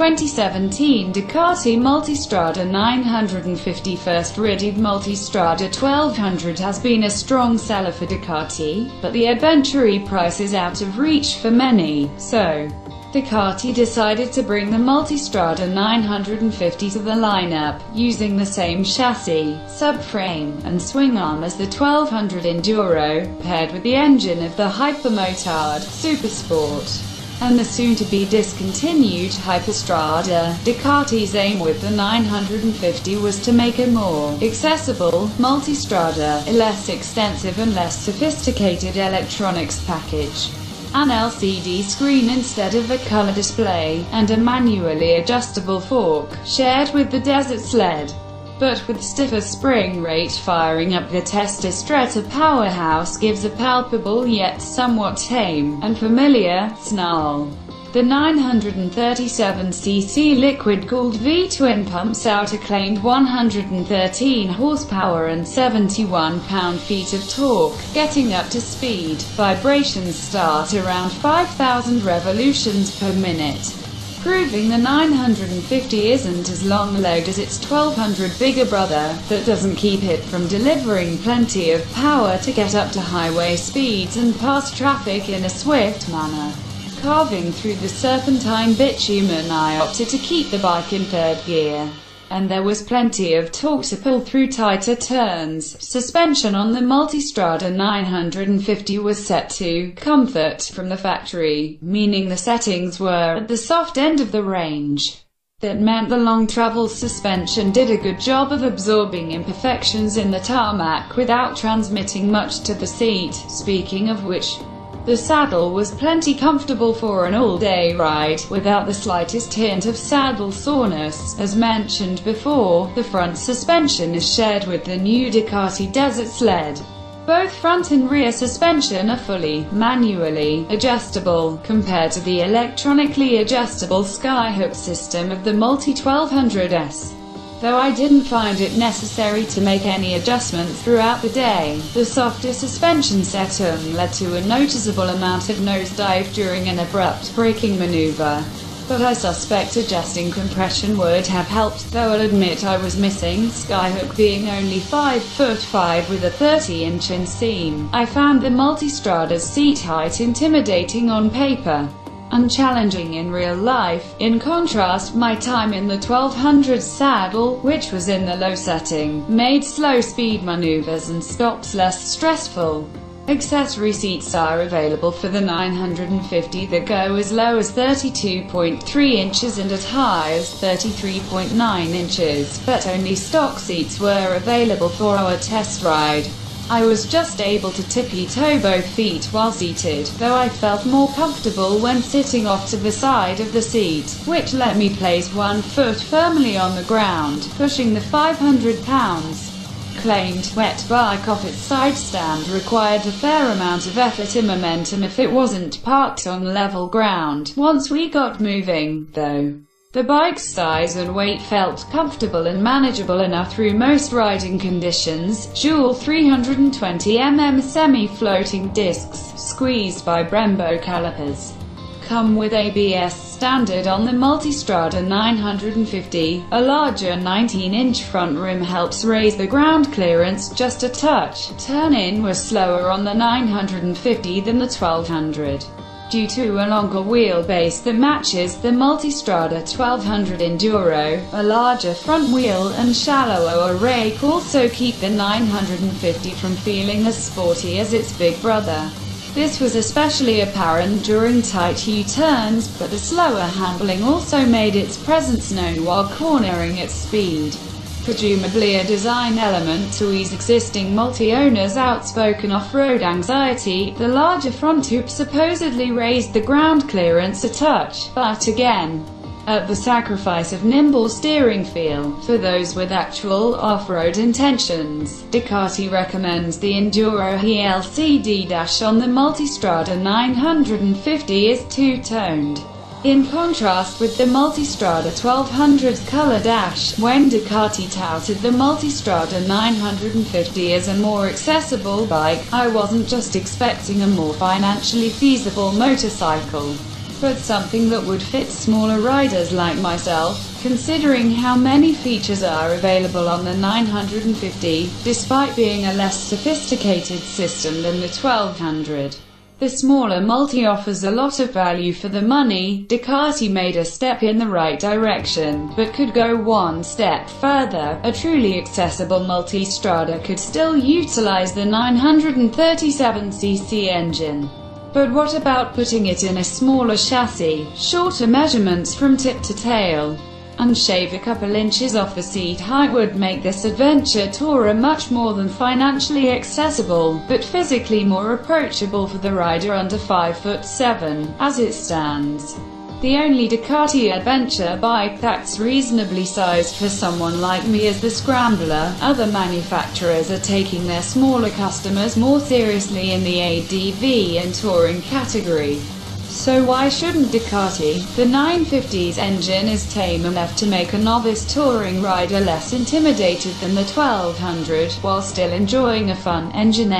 2017 Ducati Multistrada 950 First ridded Multistrada 1200 has been a strong seller for Ducati, but the adventure price is out of reach for many, so Ducati decided to bring the Multistrada 950 to the lineup, using the same chassis, subframe, and swingarm as the 1200 Enduro, paired with the engine of the Hypermotard, Supersport, and the soon-to-be-discontinued Hyperstrada. Ducati's aim with the 950 was to make a more accessible Multistrada, a less extensive and less sophisticated electronics package, an LCD screen instead of a color display, and a manually adjustable fork, shared with the desert sled. But with stiffer spring rate, firing up the Testastretta powerhouse gives a palpable yet somewhat tame and familiar snarl. The 937cc liquid-cooled V-twin pumps out a claimed 113 horsepower and 71 pound-feet of torque, getting up to speed. Vibrations start around 5,000 revolutions per minute, proving the 950 isn't as long-legged as its 1200 bigger brother, that doesn't keep it from delivering plenty of power to get up to highway speeds and pass traffic in a swift manner. Carving through the serpentine bitumen, I opted to keep the bike in third gear, and there was plenty of torque to pull through tighter turns. Suspension on the Multistrada 950 was set to comfort from the factory, meaning the settings were at the soft end of the range. That meant the long travel suspension did a good job of absorbing imperfections in the tarmac without transmitting much to the seat. Speaking of which, the saddle was plenty comfortable for an all-day ride, without the slightest hint of saddle soreness. As mentioned before, the front suspension is shared with the new Ducati Desert Sled. Both front and rear suspension are fully manually adjustable, compared to the electronically adjustable Skyhook system of the Multi 1200S. Though I didn't find it necessary to make any adjustments throughout the day, the softer suspension setum led to a noticeable amount of nosedive during an abrupt braking maneuver. But I suspect adjusting compression would have helped, though I'll admit I was missing Skyhook being only 5'5" with a 30-inch inseam. I found the Multistrada's seat height intimidating on paper, unchallenging in real life. In contrast, my time in the 1200 saddle, which was in the low setting, made slow speed maneuvers and stops less stressful. Accessory seats are available for the 950 that go as low as 32.3 inches and as high as 33.9 inches, but only stock seats were available for our test ride. I was just able to tippy-toe both feet while seated, though I felt more comfortable when sitting off to the side of the seat, which let me place one foot firmly on the ground, pushing the 500 pounds. Claimed wet bike off its sidestand required a fair amount of effort and momentum if it wasn't parked on level ground. Once we got moving, though, the bike's size and weight felt comfortable and manageable enough through most riding conditions. Dual 320mm semi-floating discs, squeezed by Brembo callipers, come with ABS standard on the Multistrada 950. A larger 19-inch front rim helps raise the ground clearance just a touch. Turn-in was slower on the 950 than the 1200. Due to a longer wheelbase that matches the Multistrada 1200 Enduro, a larger front wheel and shallower rake also keep the 950 from feeling as sporty as its big brother. This was especially apparent during tight U-turns, but the slower handling also made its presence known while cornering at speed. Presumably a design element to ease existing multi-owners' outspoken off-road anxiety, the larger front hoop supposedly raised the ground clearance a touch, but again, at the sacrifice of nimble steering feel. For those with actual off-road intentions, Ducati recommends the Enduro In LCD dash on the Multistrada 950 is two-toned, in contrast with the Multistrada 1200's color dash. When Ducati touted the Multistrada 950 as a more accessible bike, I wasn't just expecting a more financially feasible motorcycle. but something that would fit smaller riders like myself, considering how many features are available on the 950, despite being a less sophisticated system than the 1200. The smaller multi offers a lot of value for the money. Ducati made a step in the right direction, but could go one step further. A truly accessible Multistrada could still utilize the 937cc engine. But what about putting it in a smaller chassis, shorter measurements from tip to tail, and shave a couple inches off the seat height would make this adventure tourer much more than financially accessible, but physically more approachable for the rider under 5'7", as it stands. The only Ducati adventure bike that's reasonably sized for someone like me is the Scrambler. Other manufacturers are taking their smaller customers more seriously in the ADV and touring category. So why shouldn't Ducati? The 950's engine is tame enough to make a novice touring rider less intimidated than the 1200, while still enjoying a fun engine.